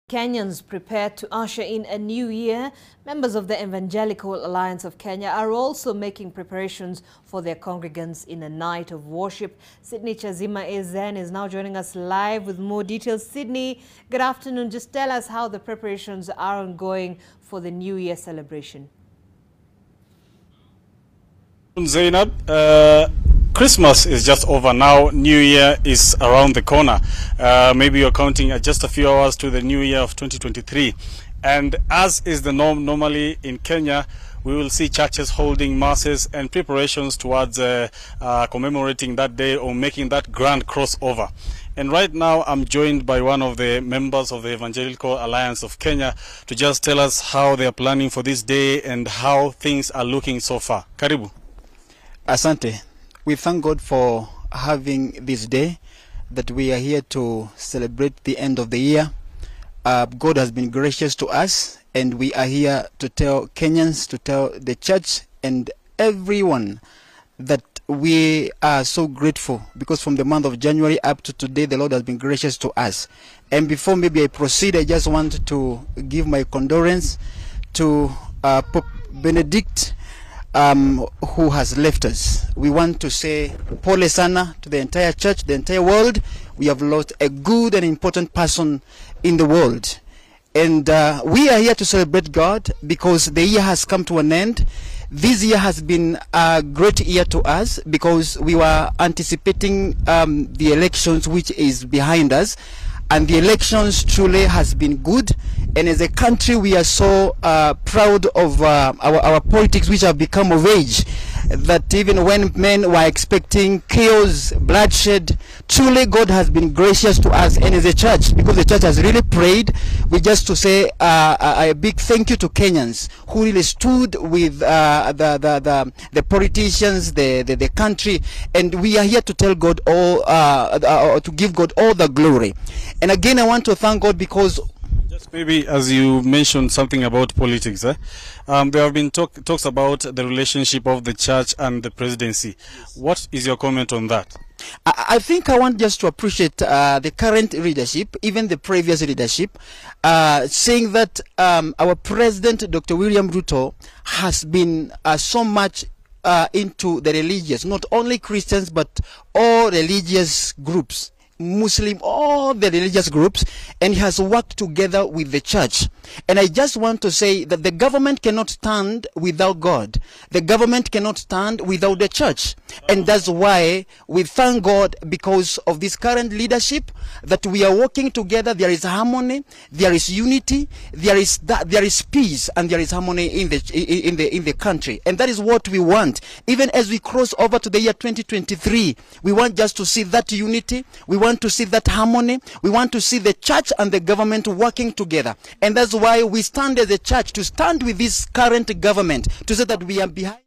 Kenyans prepare to usher in a new year. Members of the Evangelical Alliance of Kenya are also making preparations for their congregants in a night of worship. Sydney Chazima Ezen is now joining us live with more details. Sydney, good afternoon. Just tell us how the preparations are ongoing for the New Year celebration. Zainab, Christmas is just over now. New Year is around the corner. Maybe you're counting at just a few hours to the New Year of 2023. And as is the norm normally in Kenya, we will see churches holding masses and preparations towards commemorating that day or making that grand crossover. And right now I'm joined by one of the members of the Evangelical Alliance of Kenya to just tell us how they are planning for this day and how things are looking so far. Karibu. Asante. We thank God for having this day, that we are here to celebrate the end of the year. God has been gracious to us, and we are here to tell Kenyans, to tell the church and everyone that we are so grateful, because from the month of January up to today, the Lord has been gracious to us. And before maybe I proceed, I just want to give my condolence to Pope Benedict, who has left us. We want to say pole sana to the entire church, the entire world. We have lost a good and important person in the world. And we are here to celebrate God because the year has come to an end. This year has been a great year to us because we were anticipating the elections which is behind us. And the elections truly has been good. And as a country, we are so proud of our politics, which have become of age, that even when men were expecting chaos, bloodshed, truly God has been gracious to us. And as a church, because the church has really prayed, we just to say a big thank you to Kenyans who really stood with the politicians, the country. And we are here to tell God all, to give God all the glory. And again, I want to thank God because just maybe as you mentioned something about politics, there have been talks about the relationship of the church and the presidency. What is your comment on that? I think I want just to appreciate the current leadership, even the previous leadership, saying that our president, Dr. William Ruto, has been so much into the religious, not only Christians, but all religious groups. Muslim, all the religious groups, and he has worked together with the church. And I just want to say that the government cannot stand without God. The government cannot stand without the church. And that's why we thank God because of this current leadership, that we are working together. There is harmony, there is unity, there is peace, and there is harmony in the country. And that is what we want. Even as we cross over to the year 2023, we want just to see that unity. We want to see that harmony. We want to see the church and the government working together. And that's why we stand as a church to stand with this current government, to say that we are behind.